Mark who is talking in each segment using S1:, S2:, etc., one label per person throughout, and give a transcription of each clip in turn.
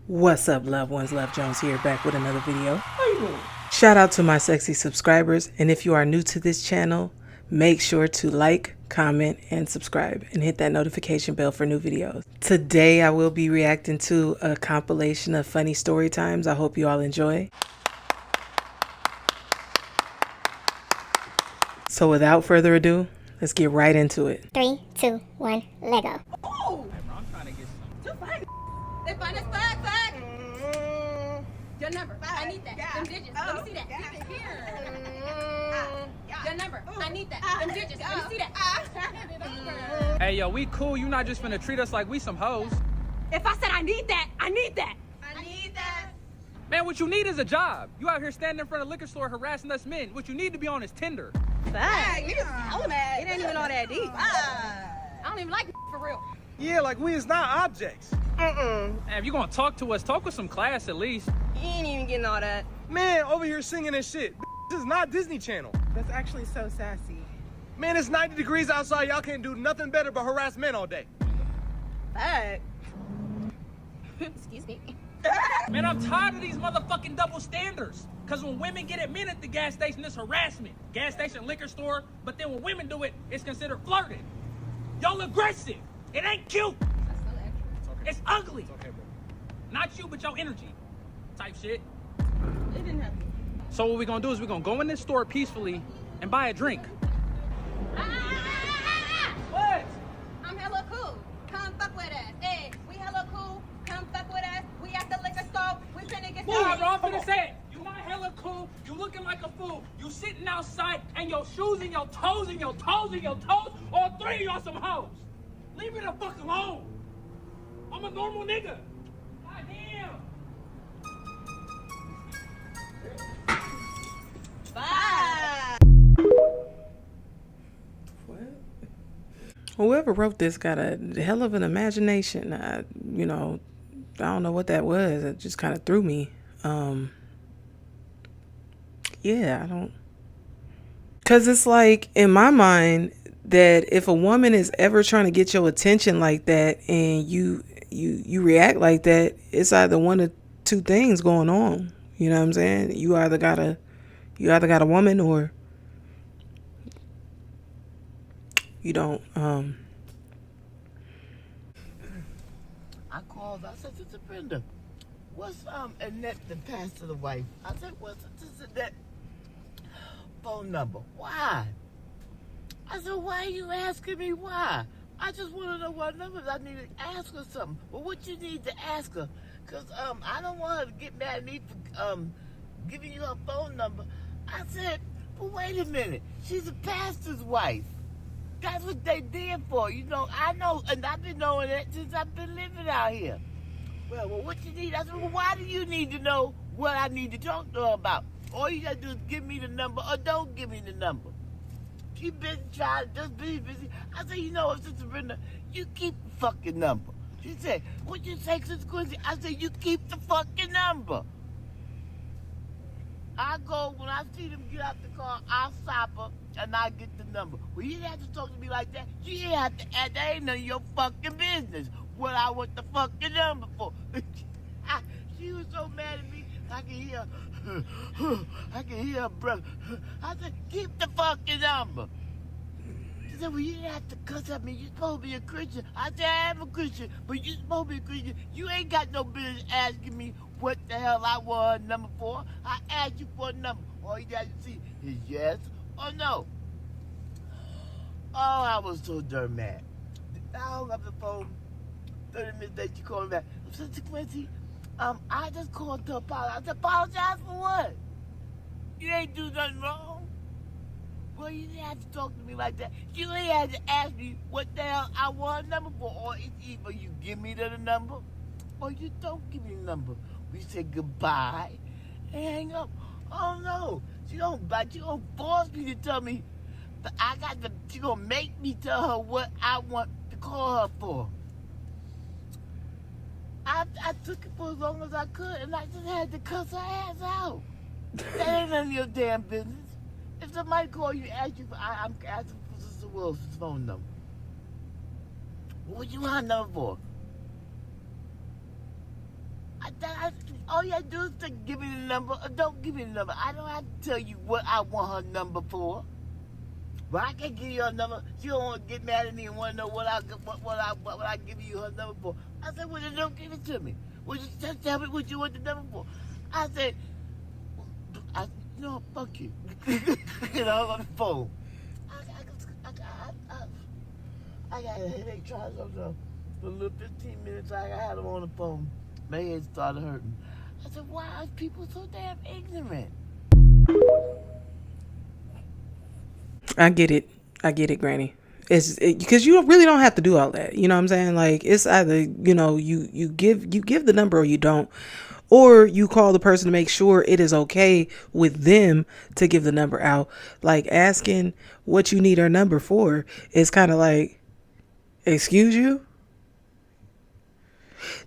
S1: What's up, loved ones? Love Jones here, back with another video. How you doing? Shout out to my sexy subscribers, and if you are new to this channel, make sure to like, comment, and subscribe, and hit that notification bell for new videos. Today, I will be reacting to a compilation of funny story times. I hope you all enjoy. So without further ado, let's get right into it.
S2: 3, 2, 1, Lego.
S3: Oh! I'm trying to get some. They find us flag. Your number. I need that. Them digits. Let me see that. Get it here. Your number. I need that. Them digits. Let me see that. Hand it over.
S4: Hey, yo, we cool. You not just finna treat us like we some hoes.
S3: If I said I need that, I need that. I need that.
S4: Man, what you need is a job. You out here standing in front of the liquor store harassing us men. What you need to be on is Tinder.
S3: Fag. It ain't even all that deep. I don't even like for real.
S5: Yeah, like we is not objects.
S4: Man, if you gonna talk to us, talk with some class at least.
S3: You ain't even getting all that.
S5: Man, over here singing and shit. This is not Disney Channel.
S6: That's actually so sassy.
S5: Man, it's 90 degrees outside. Y'all can't do nothing better but harass men all day.
S3: Fag. Excuse me.
S4: Man, I'm tired of these motherfucking double standards. Cause when women get at men at the gas station, it's harassment. Gas station, liquor store. But then when women do it, it's considered flirting. Y'all aggressive. It ain't cute. It's ugly.
S5: It's okay, bro.
S4: Not you, but your energy. Type shit.
S3: It didn't happen.
S4: So what we gonna do is we gonna go in this store peacefully and buy a drink. What?
S3: I'm hella cool. Come fuck with us. Hey, we hella cool. Come fuck with us. We at the liquor store. We finna get
S4: Nah, bro, I'm finna say it. You not hella cool. You looking like a fool. You sitting outside and your shoes and your toes and your toes and your toes. All three of y'all some hoes. Leave me the fuck alone. I'm a normal nigga. God damn.
S3: Bye.
S1: What? Whoever wrote this got a hell of an imagination. I don't know what that was. It just kind of threw me. Yeah, I don't. Because it's like, in my mind, that if a woman is ever trying to get your attention like that and you react like that, it's either one of two things going on. You know what I'm saying? You either got a woman or you don't.
S7: I called. I said, Sister Brenda, what's Annette, the pastor, the wife? I said, what's Sister Annette phone number? Why? I said, why are you asking me why? I just want to know what numbers I need to ask her something. Well, what you need to ask her? Because I don't want her to get mad at me for giving you her phone number. I said, but wait a minute. She's a pastor's wife. That's what they did for. You know, I know, and I've been knowing that since I've been living out here. Well, what you need? I said, well, why do you need to know what I need to talk to her about? All you gotta do is give me the number or don't give me the number. She busy trying, just busy. I said, you know what, Sister Brenda, you keep the fucking number. She said, what you say, Sister Quincy? I said, you keep the fucking number. I go, when I see them get out the car, I'll stop her and I get the number. Well, you didn't have to talk to me like that. You didn't have to add, that ain't none of your fucking business. What I want the fucking number for. She was so mad at me, I can hear her breath. I said, keep the fucking number. She said, well, you didn't have to cuss at me. You're supposed to be a Christian. I said, I am a Christian, but you're supposed to be a Christian. You ain't got no business asking me what the hell I want a number for. I asked you for a number. All you got to see is yes or no. Oh, I was so darn mad. I hung up the phone. 30 minutes later, she called me back. Sister Quincy, I just called to apologize. I said, apologize for what? You ain't do nothing wrong. Well, you didn't have to talk to me like that. You ain't had to ask me what the hell I want a number for. Or it's either you give me the number or you don't give me the number. We say goodbye and hang up. Oh no, she don't force me to tell me. But she gonna make me tell her what I want to call her for. I took it for as long as I could, and I just had to cuss her ass out. That ain't none of your damn business. If somebody call you and ask you for, I'm asking for Sister Wilson's phone number. What you want her number for? All you have to do is to give me the number or don't give me the number. I don't have to tell you what I want her number for. But I can give you her number. She don't want to get mad at me and want to know what I give you her number for. I said, well, then don't give it to me. Well, just tell me what you want the number for. I said, no, fuck you. Get off on the phone. I got a headache trying something. For a little 15 minutes, I had him on the phone. My head started hurting. I said, why are people so damn ignorant?
S1: I get it, Granny. It's because you really don't have to do all that. You know what I'm saying? Like, it's either, you give the number or you don't. Or you call the person to make sure it is okay with them to give the number out. Like, asking what you need her number for is kind of like, excuse you?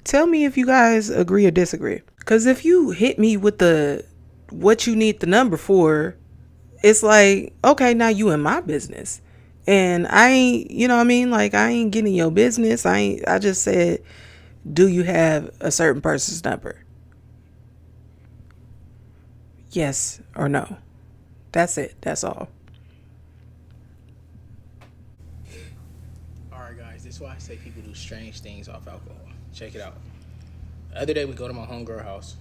S1: Tell me if you guys agree or disagree. Because if you hit me with what you need the number for, it's like, okay, now you in my business. And I ain't, you know what I mean? Like, I ain't getting your business. I just said, do you have a certain person's number? Yes or no. That's it. That's all.
S8: Alright guys, this is why I say people do strange things off alcohol. Check it out. The other day we go to my homegirl house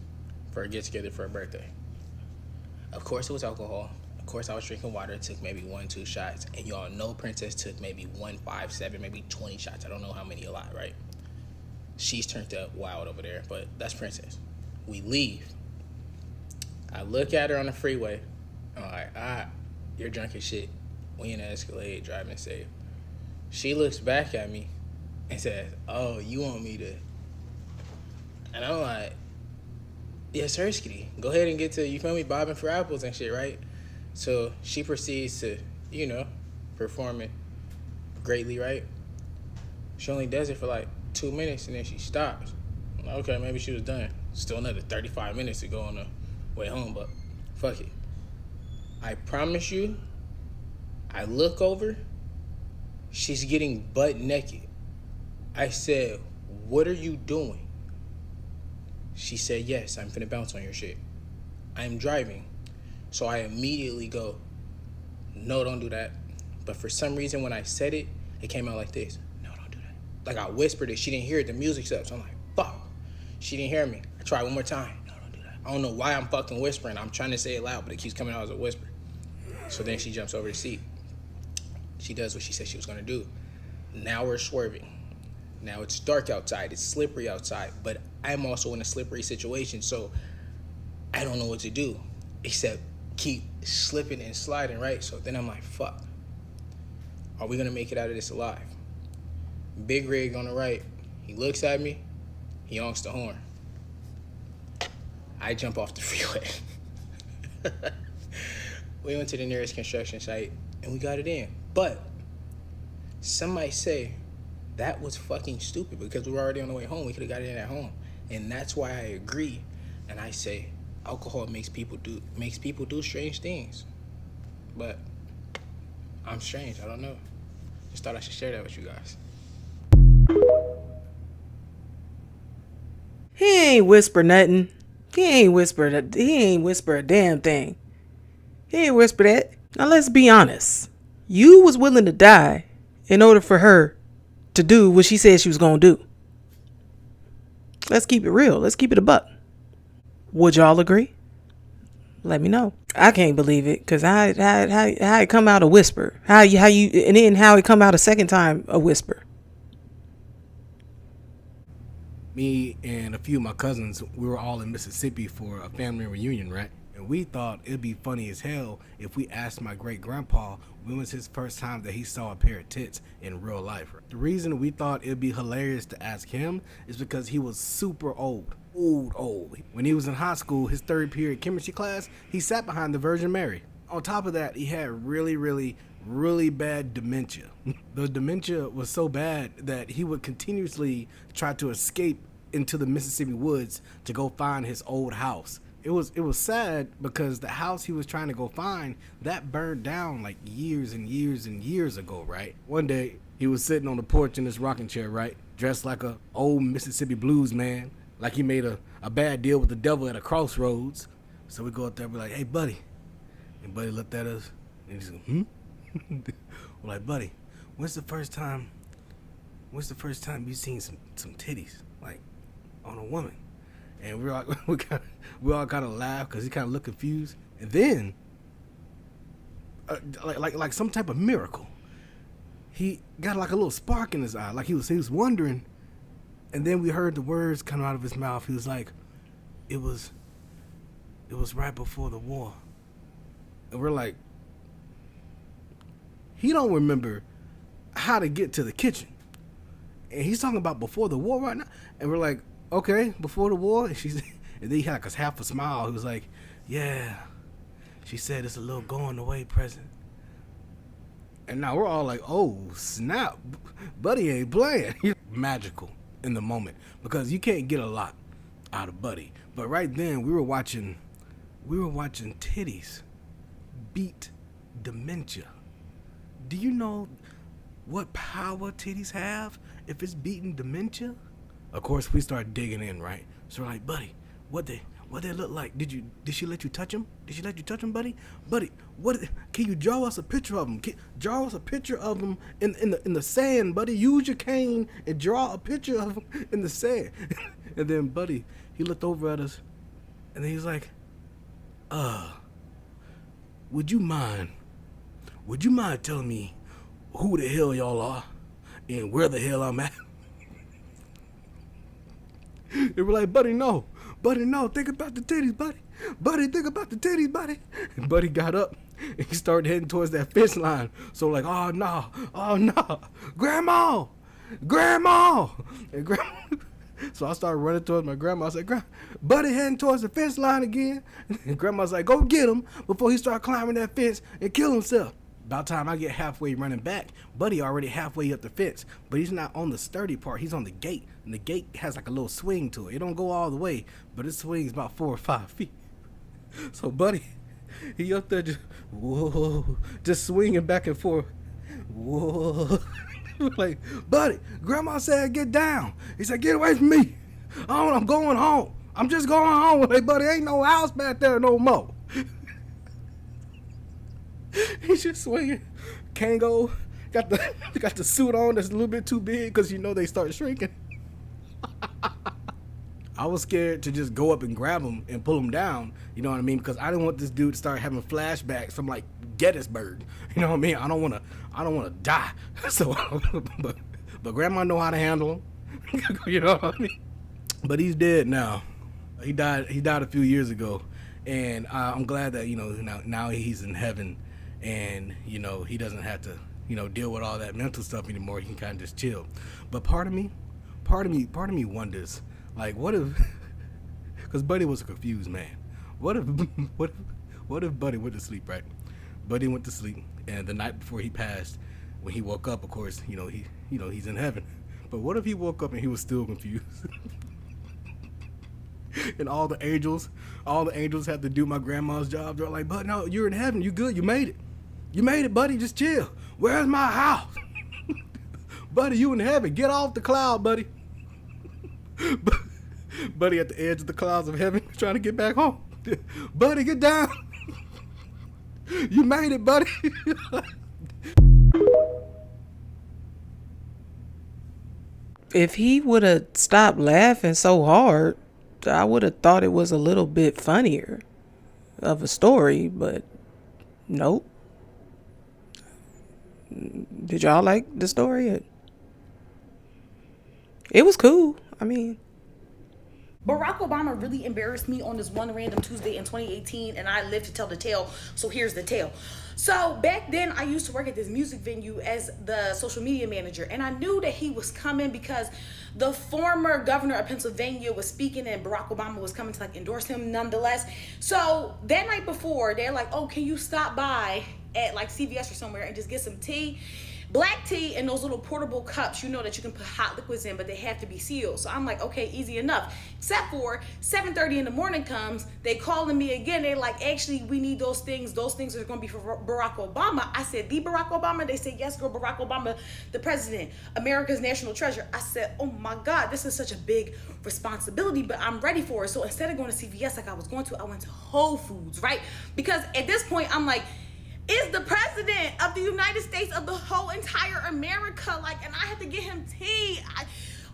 S8: for a get together for her birthday. Of course it was alcohol. Of course I was drinking water. It took maybe 1-2 shots. And y'all know Princess took maybe 1, 5, 7, maybe 20 shots. I don't know how many, a lot, right? She's turned up wild over there, but that's Princess. We leave. I look at her on the freeway. I'm like, you're drunk as shit. We in the Escalade driving safe. She looks back at me and says, oh, you want me to? And I'm like, yes, sir, Skitty. Go ahead and get to, you feel me, bobbing for apples and shit, right? So she proceeds to, perform it greatly, right? She only does it for like 2 minutes and then she stops. I'm like, okay, maybe she was done. Still another 35 minutes to go on the way home, but fuck it. I promise you, I look over, she's getting butt naked. I said, what are you doing? She said, yes, I'm finna bounce on your shit. I'm driving. So I immediately go, no, don't do that. But for some reason, when I said it, it came out like this. No, don't do that. Like I whispered it. She didn't hear it. The music stopped. So I'm like, fuck. She didn't hear me. I tried one more time. No, don't do that. I don't know why I'm fucking whispering. I'm trying to say it loud, but it keeps coming out as a whisper. So then she jumps over the seat. She does what she said she was going to do. Now we're swerving. Now it's dark outside. It's slippery outside. But I'm also in a slippery situation, so I don't know what to do except keep slipping and sliding, right? So then I'm like, fuck. Are we going to make it out of this alive? Big Rig on the right. He looks at me. He honks the horn. I jump off the freeway. We went to the nearest construction site and we got it in. But some might say that was fucking stupid because we were already on the way home. We could have got it in at home. And that's why I agree. And I say alcohol makes people do strange things. But I'm strange. I don't know. Just thought I should share that with you guys.
S1: He ain't whisper nothing. He ain't whisper a damn thing. He ain't whisper that. Now let's be honest. You was willing to die in order for her to do what she said she was gonna do. Let's keep it real. Let's keep it a buck. Would y'all agree? Let me know. I can't believe it because how it come out a whisper. How you and then how it come out a second time a whisper.
S5: Me and a few of my cousins, we were all in Mississippi for a family reunion, right? And we thought it'd be funny as hell if we asked my great grandpa when was his first time that he saw a pair of tits in real life. The reason we thought it'd be hilarious to ask him is because he was super old. When he was in high school, his third period chemistry class, he sat behind the Virgin Mary. On top of that, he had really bad dementia. The dementia was so bad that he would continuously try to escape into the Mississippi woods to go find his old house. It was sad because the house he was trying to go find, that burned down like years and years ago, right? One day, he was sitting on the porch in his rocking chair, right? Dressed like a old Mississippi blues man. like he made a bad deal with the devil at a crossroads. So we go up there and be like, hey, buddy. And buddy looked at us and he's like, We're like, buddy, when's the first time you seen some titties, like, on a woman? And we all kind of laugh because he kind of looked confused. And then, like some type of miracle, he got like a little spark in his eye, like he was wondering. And then we heard the words come out of his mouth. He was like, it was right before the war. And we're like, he don't remember how to get to the kitchen. And he's talking about before the war right now. And we're like, okay, before the war. And then he had like a half a smile. He was like, yeah. She said it's a little going away present. And now we're all like, oh, snap. Buddy ain't playing. He's magical in the moment because you can't get a lot out of Buddy. But right then we were watching titties beat dementia. Do you know what power titties have if it's beating dementia? Of course, we start digging in, right? So we're like, buddy, what they look like? Did she let you touch them? Did she let you touch them, buddy? Buddy, can you draw us a picture of them? Draw us a picture of them in the sand, buddy. Use your cane and draw a picture of them in the sand. And then, buddy, he looked over at us, and then he's like, would you mind telling me who the hell y'all are and where the hell I'm at? They were like, buddy, no, think about the titties, buddy, think about the titties, buddy. And buddy got up and he started heading towards that fence line. So like, oh no, grandma, and grandma. So I started running towards my grandma. I was like, buddy heading towards the fence line again. And grandma's like, go get him before he start climbing that fence and kill himself. About time I get halfway running back, buddy already halfway up the fence, but he's not on the sturdy part, he's on the gate, and the gate has like a little swing to it. It don't go all the way, but it swings about 4 or 5 feet. So buddy, he up there just swinging back and forth. Whoa. Like, buddy, grandma said get down. He said, get away from me. I'm going home. I'm just going home. Like, buddy, ain't no house back there no more. He's just swinging. Kango got the suit on that's a little bit too big because they start shrinking. I was scared to just go up and grab him and pull him down. You know what I mean? Because I didn't want this dude to start having flashbacks from like Gettysburg. You know what I mean? I don't want to die. So, but grandma know how to handle him. You know what I mean? But he's dead now. He died a few years ago, and I'm glad that now he's in heaven. And he doesn't have to deal with all that mental stuff anymore. He can kind of just chill. But part of me wonders, like, what if, because Buddy was a confused man. What if Buddy went to sleep, right? Buddy went to sleep, and the night before he passed, when he woke up, of course, he's in heaven. But what if he woke up and he was still confused? And all the angels had to do my grandma's job. They're like, but no, you're in heaven. You good. You made it, buddy. Just chill. Where's my house? Buddy, you in heaven. Get off the cloud, buddy. Buddy at the edge of the clouds of heaven trying to get back home. Buddy, get down. You made it, buddy.
S1: If he would have stopped laughing so hard, I would have thought it was a little bit funnier of a story, but nope. Did y'all like the story? It was cool. I mean,
S9: Barack Obama really embarrassed me on this one random Tuesday in 2018, and I lived to tell the tale, so here's the tale. So back then, I used to work at this music venue as the social media manager, and I knew that he was coming because the former governor of Pennsylvania was speaking, and Barack Obama was coming to like endorse him nonetheless. So that night before, they're like, oh, can you stop by at like CVS or somewhere and just get some tea? Black tea in those little portable cups, you know that you can put hot liquids in, but they have to be sealed. So I'm like, okay, easy enough. Except for 7:30 in the morning comes, they calling me again. They're like, actually, we need those things. Those things are going to be for Barack Obama. I said, the Barack Obama? They said, yes, girl, Barack Obama, the president, America's national treasure. I said, oh my God, this is such a big responsibility, but I'm ready for it. So instead of going to CVS like I was going to, I went to Whole Foods, right? Because at this point, I'm like, is the president of the United States of the whole entire America, like, and I have to get him tea.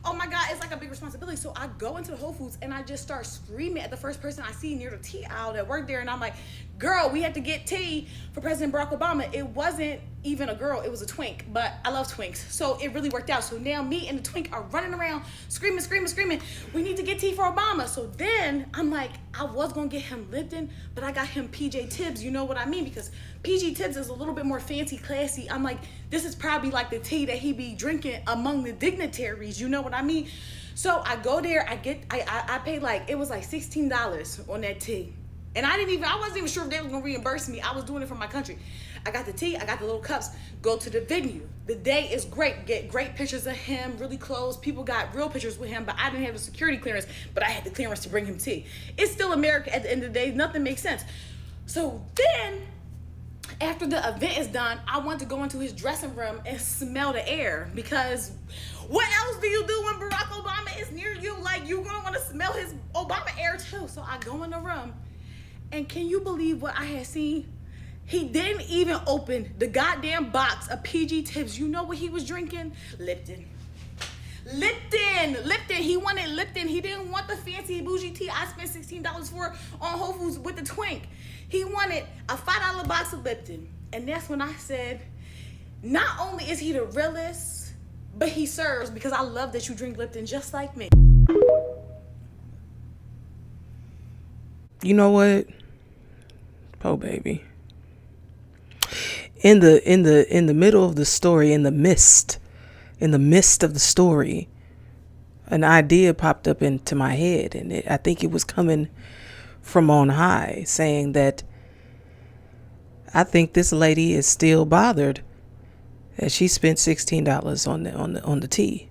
S9: Oh my God, it's like a big responsibility. So I go into the Whole Foods and I just start screaming at the first person I see near the tea aisle that worked there. And I'm like, girl, we have to get tea for President Barack Obama. It wasn't even a girl, it was a twink, but I love twinks. So it really worked out. So now me and the twink are running around screaming, screaming, screaming. We need to get tea for Obama. So then I'm like, I was gonna get him Lipton, but I got him PJ Tibbs, you know what I mean? Because PJ Tibbs is a little bit more fancy, classy. I'm like, this is probably like the tea that he be drinking among the dignitaries, you know what I mean? So I go there, I paid like, it was like $16 on that tea. And I wasn't even sure if they was gonna reimburse me. I was doing it for my country. I got the tea, I got the little cups, go to the venue. The day is great, get great pictures of him, really close. People got real pictures with him, but I didn't have the security clearance, but I had the clearance to bring him tea. It's still America at the end of the day, nothing makes sense. So then, after the event is done, I want to go into his dressing room and smell the air, because what else do you do when Barack Obama is near you? Like, you're gonna wanna smell his Obama air too. So I go in the room, and can you believe what I had seen? He didn't even open the goddamn box of PG Tips. You know what he was drinking? Lipton. Lipton. He wanted Lipton. He didn't want the fancy bougie tea I spent $16 for on Whole Foods with the twink. He wanted a $5 box of Lipton. And that's when I said, not only is he the realest, but he serves, because I love that you drink Lipton just like me.
S1: You know what? Oh, baby. In the middle of the story, in the midst of the story, an idea popped up into my head, and I think it was coming from on high, saying that I think this lady is still bothered that she spent $16 on the tea.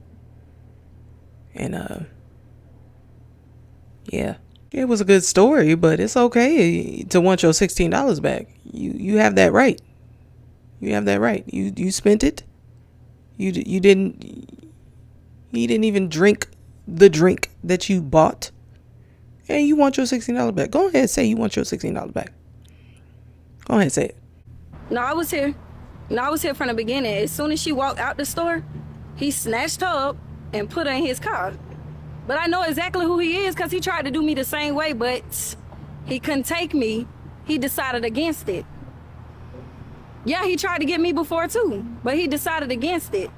S1: And yeah. It was a good story, but it's okay to want your $16 back. You have that right. You have that right. You spent it. You didn't even drink the drink that you bought, and you want your $16 back. Go ahead and say you want your $16 back. Go ahead and say it.
S10: No, I was here. No, I was here from the beginning. As soon as she walked out the store, he snatched her up and put her in his car. But I know exactly who he is, because he tried to do me the same way, but he couldn't take me. He decided against it. Yeah, he tried to get me before too, but he decided against it.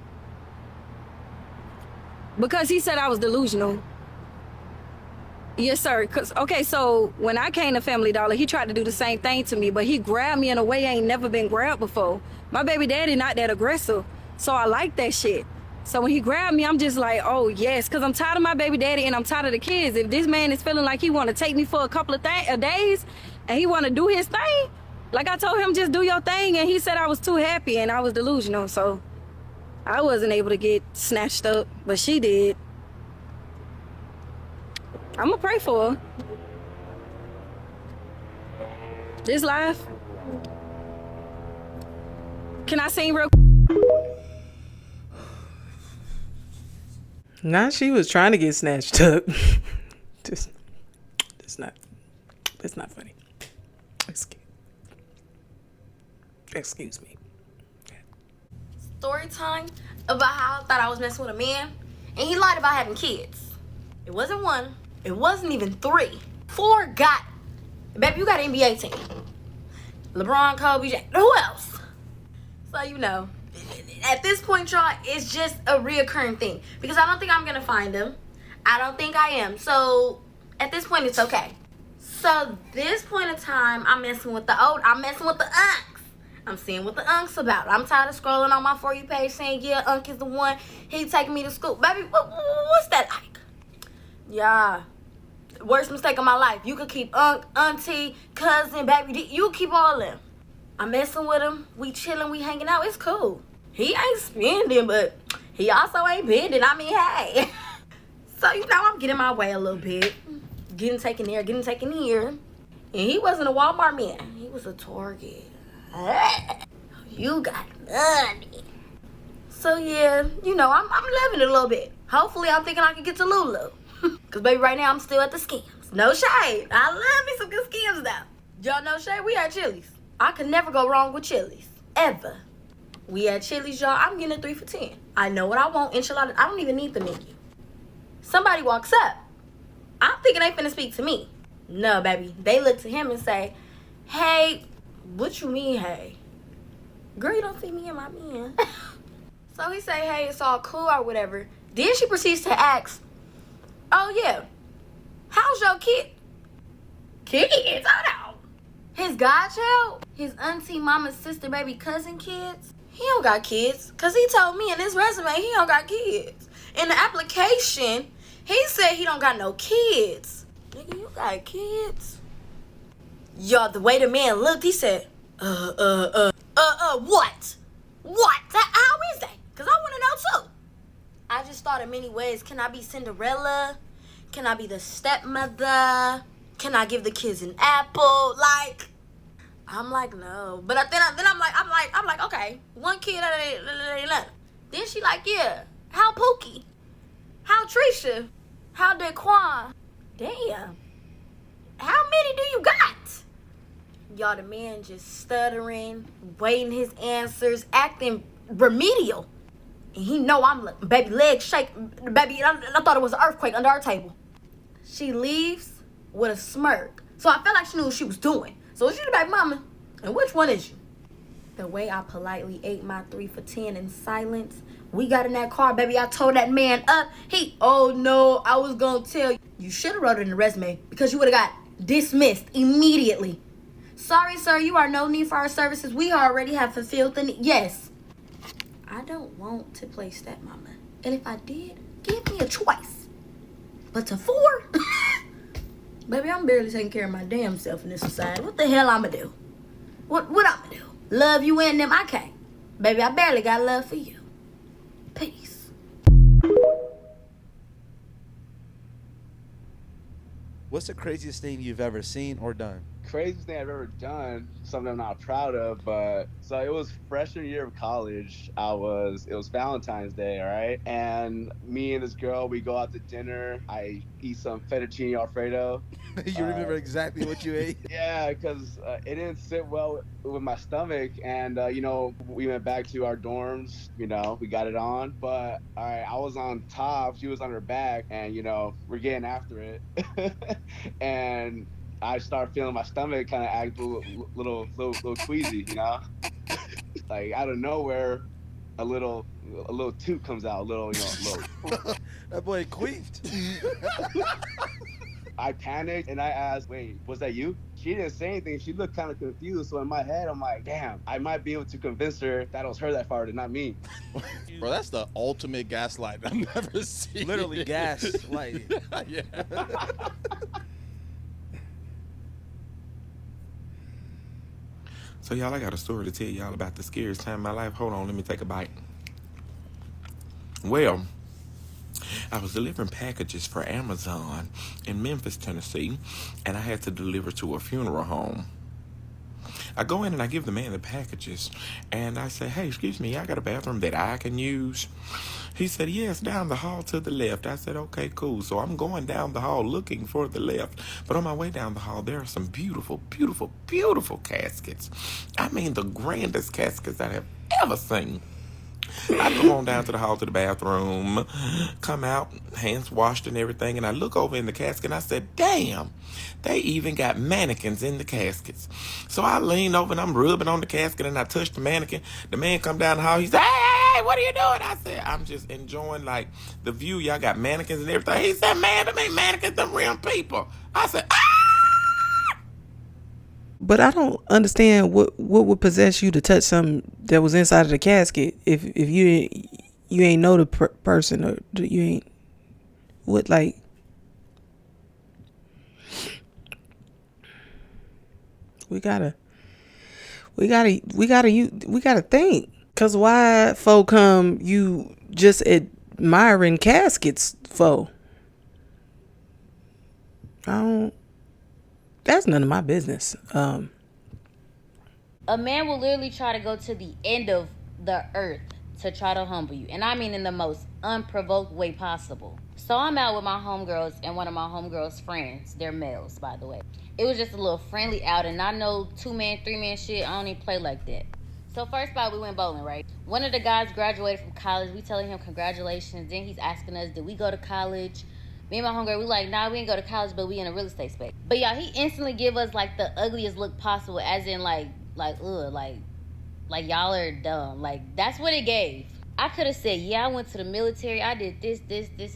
S10: Because he said I was delusional. Yes, sir. Okay, so when I came to Family Dollar, he tried to do the same thing to me, but he grabbed me in a way I ain't never been grabbed before. My baby daddy not that aggressive, so I like that shit. So when he grabbed me, I'm just like, oh yes, because I'm tired of my baby daddy and I'm tired of the kids. If this man is feeling like he want to take me for a couple of days and he want to do his thing, like I told him, just do your thing, and he said I was too happy and I was delusional, so I wasn't able to get snatched up, but she did. I'm gonna pray for her. This life. Can I sing real quick?
S1: Nah, she was trying to get snatched up. That's not funny. Excuse me.
S11: Story time about how I thought I was messing with a man, and he lied about having kids. It wasn't one. It wasn't even 3. 4 got. Baby, you got an NBA team. LeBron, Kobe, who else? So you know, at this point, y'all, it's just a reoccurring thing, because I don't think I'm gonna find him. I don't think I am. So at this point, it's okay. So this point in time, I'm messing with the unks. I'm seeing what the unk's about. I'm tired of scrolling on my For You page saying, yeah, Unk is the one. He taking me to school. Baby, what's that like? Yeah. Worst mistake of my life. You could keep Unk, auntie, cousin, baby. You keep all of them. I'm messing with him. We chilling. We hanging out. It's cool. He ain't spending, but he also ain't bending. I mean, hey. So, you know, I'm getting my way a little bit. Getting taken there, getting taken here. And he wasn't a Walmart man. He was a Target. You got money. So, yeah, you know, I'm loving it a little bit. Hopefully, I'm thinking I can get to Lulu. Because, baby, right now, I'm still at the Skims. No shade. I love me some good Skims, though. Y'all know shade? We at Chili's. I could never go wrong with Chili's. Ever. We at Chili's, y'all. I'm getting a 3 for $10. I know what I want. Enchilada. I don't even need the menu. Somebody walks up. I'm thinking they finna speak to me. No, baby. They look to him and say, hey, what you mean, hey? Girl, you don't see me and my man. So he say, hey, it's all cool or whatever. Then she proceeds to ask, oh, yeah, how's your kid? Kids? Hold on. His godchild? His auntie, mama's sister, baby, cousin kids? He don't got kids. Because he told me in his resume he don't got kids. In the application, he said he don't got no kids. Nigga, you got kids? Y'all, the way the man looked, he said, what? What? How is that? Because I want to know, too. I just thought in many ways, can I be Cinderella? Can I be the stepmother? Can I give the kids an apple? Like, I'm like, no. But then I'm like, okay, one kid, then she like, yeah, how Pookie? How Trisha? How Daquan? Damn. How many do you got? Y'all, the man just stuttering, waiting his answers, acting remedial. And he know I'm, baby, legs shake. Baby, I thought it was an earthquake under our table. She leaves with a smirk. So I felt like she knew what she was doing. So is you the baby mama? And which one is you? The way I politely ate my 3 for $10 in silence. We got in that car, baby. I told that man up. Oh no, I was gonna tell you. You should have wrote it in the resume because you would have got dismissed immediately. Sorry, sir, you are no need for our services. We already have fulfilled the need. Yes. I don't want to play stepmama. And if I did, give me a choice. But to 4? Baby, I'm barely taking care of my damn self in this society. What the hell I'ma do? What I'ma do? Love you and them? I can't. Baby, I barely got love for you. Peace.
S12: What's the craziest thing you've ever seen or done?
S13: Craziest thing I've ever done, something I'm not proud of, but so it was freshman year of college. It was Valentine's Day, all right? And me and this girl, we go out to dinner. I eat some fettuccine Alfredo.
S12: You remember exactly what you ate?
S13: Yeah, because it didn't sit well with my stomach. And, we went back to our dorms, we got it on. But, all right, I was on top, she was on her back, and, we're getting after it. And I start feeling my stomach kind of act a little queasy, like out of nowhere, a little toot comes out, a little.
S12: That boy queefed.
S13: I panicked and I asked, wait, was that you? She didn't say anything. She looked kind of confused. So in my head, I'm like, damn, I might be able to convince her that it was her that farted, not me.
S14: Bro, that's the ultimate gaslight I've never seen.
S12: Literally gaslight.
S14: Yeah.
S15: So y'all, I got a story to tell y'all about the scariest time in my life. Hold on, let me take a bite. Well, I was delivering packages for Amazon in Memphis, Tennessee, and I had to deliver to a funeral home. I go in and I give the man the packages, and I say, hey, excuse me, I got a bathroom that I can use. He said, yes, down the hall to the left. I said, okay, cool. So I'm going down the hall looking for the left. But on my way down the hall, there are some beautiful, beautiful, beautiful caskets. I mean, the grandest caskets I have ever seen. I go on down to the hall to the bathroom, come out, hands washed and everything, and I look over in the casket and I said, damn, they even got mannequins in the caskets. So I leaned over and I'm rubbing on the casket and I touched the mannequin. The man come down the hall, he said, hey, what are you doing? I said, I'm just enjoying like the view. Y'all got mannequins and everything. He said, man, them ain't mannequins, them real people. I said, ah!
S1: But I don't understand what would possess you to touch something that was inside of the casket if you ain't know the person, or you ain't what, like, we gotta think. Cause why folk come you just admiring caskets for? I don't. That's none of my business.
S16: A man will literally try to go to the end of the earth to try to humble you. And I mean in the most unprovoked way possible. So I'm out with my homegirls and one of my homegirls' friends. They're males, by the way. It was just a little friendly outing. I know 2-man, 3-man shit. I don't even play like that. So first spot, we went bowling, right? One of the guys graduated from college. We telling him congratulations. Then he's asking us, did we go to college? Me and my homegirl, we like, nah, we didn't go to college, but we in a real estate space. But y'all, he instantly give us like the ugliest look possible, as in like ugh, like y'all are dumb. Like that's what it gave. I could have said, yeah, I went to the military. I did this,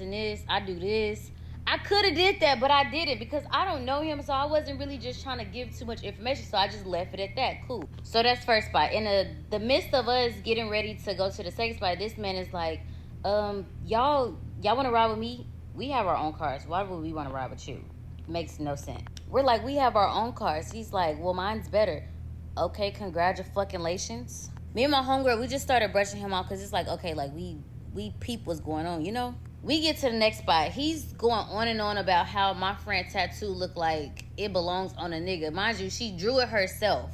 S16: and this. I do this. I could have did that, but I didn't because I don't know him, so I wasn't really just trying to give too much information, so I just left it at that. Cool. So that's first spot. In the midst of us getting ready to go to the second spot, this man is like, y'all want to ride with me? We have our own cars. Why would we want to ride with you? Makes no sense. We're like, we have our own cars. He's like, well, mine's better. Okay, congratulations. Me and my homegirl, we just started brushing him off because it's like, okay, like we peep what's going on, you know? We get to the next spot. He's going on and on about how my friend tattoo look like it belongs on a nigga. Mind you, she drew it herself.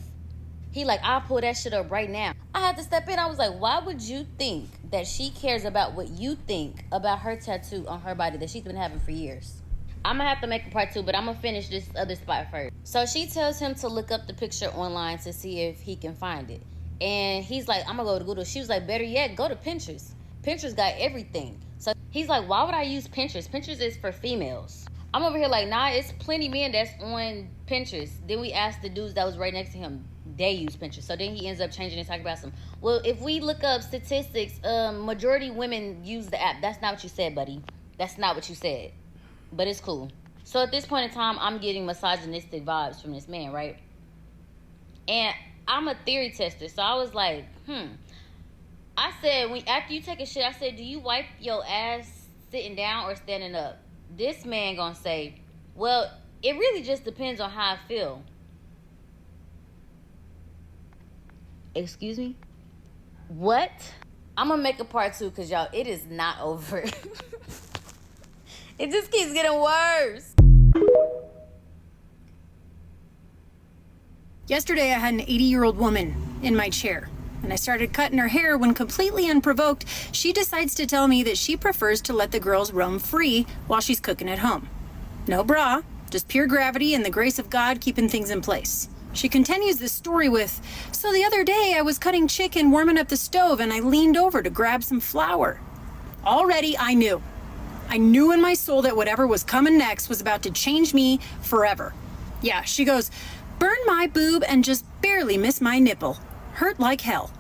S16: He like, I'll pull that shit up right now. I had to step in. I was like, why would you think that she cares about what you think about her tattoo on her body that she's been having for years? I'm gonna have to make a part 2, but I'm gonna finish this other spot first. So she tells him to look up the picture online to see if he can find it. And he's like, I'm gonna go to Google. She was like, better yet, go to Pinterest. Pinterest got everything. So he's like, why would I use Pinterest? Pinterest is for females. I'm over here like, nah, it's plenty men that's on Pinterest. Then we asked the dudes that was right next to him. They use Pinterest. So then he ends up changing and talking about some, well, if we look up statistics, majority women use the app. That's not what you said, buddy. That's not what you said. But it's cool. So at this point in time, I'm getting misogynistic vibes from this man, right? And I'm a theory tester. So I was like, I said, after you take a shit, I said, do you wipe your ass sitting down or standing up? This man gonna say, well, it really just depends on how I feel. Excuse me? What? I'm gonna make a part 2 because y'all, it is not over. It just keeps getting worse.
S17: Yesterday, I had an 80-year-old woman in my chair, and I started cutting her hair when, completely unprovoked, she decides to tell me that she prefers to let the girls roam free while she's cooking at home. No bra, just pure gravity and the grace of God keeping things in place. She continues this story with, so the other day I was cutting chicken, warming up the stove, and I leaned over to grab some flour. Already, I knew in my soul that whatever was coming next was about to change me forever. Yeah, she goes, burn my boob and just barely miss my nipple. Hurt like hell.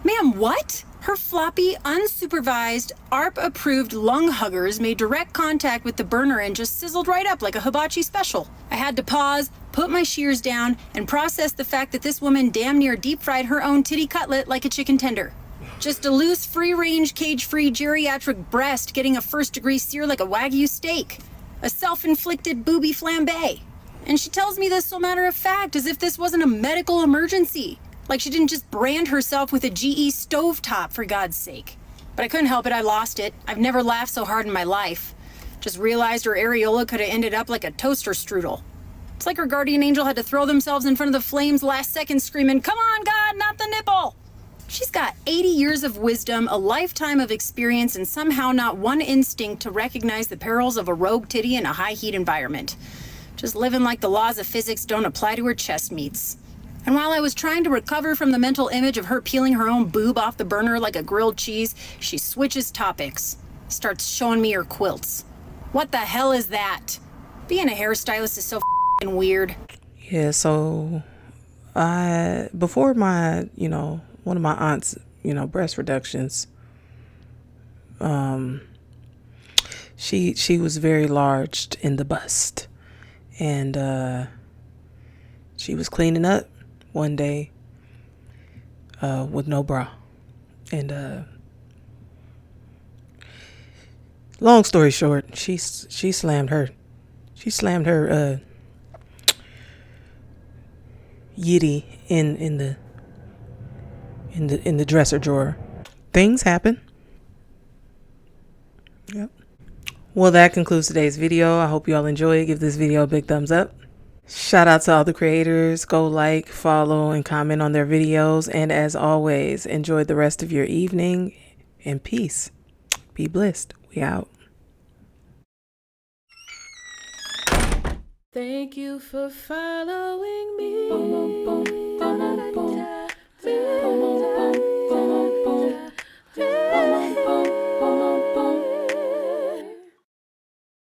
S17: Ma'am, what? Her floppy, unsupervised, ARP-approved lung huggers made direct contact with the burner and just sizzled right up like a hibachi special. I had to pause, put my shears down, and process the fact that this woman damn near deep-fried her own titty cutlet like a chicken tender. Just a loose, free-range, cage-free geriatric breast getting a first-degree sear like a Wagyu steak. A self-inflicted booby flambe. And she tells me this so matter-of-fact, as if this wasn't a medical emergency. Like she didn't just brand herself with a GE stovetop, for God's sake. But I couldn't help it, I lost it. I've never laughed so hard in my life. Just realized her areola could have ended up like a toaster strudel. It's like her guardian angel had to throw themselves in front of the flames last second screaming, come on, God, not the nipple! She's got 80 years of wisdom, a lifetime of experience, and somehow not one instinct to recognize the perils of a rogue titty in a high-heat environment. Just living like the laws of physics don't apply to her chest meats. And while I was trying to recover from the mental image of her peeling her own boob off the burner like a grilled cheese, she switches topics. Starts showing me her quilts. What the hell is that? Being a hairstylist is so f***ing weird.
S1: Yeah, so before my, one of my aunt's, breast reductions, she was very large in the bust. And she was cleaning up one day with no bra. And long story short, she slammed her yitty in in the dresser drawer. Things happen. Yep. Well, that concludes today's video. I hope you all enjoy it. Give this video a big thumbs up. Shout out to all the creators. Go like, follow, and comment on their videos. And as always, enjoy the rest of your evening and peace. Be blessed. We out.
S18: Thank you for following me.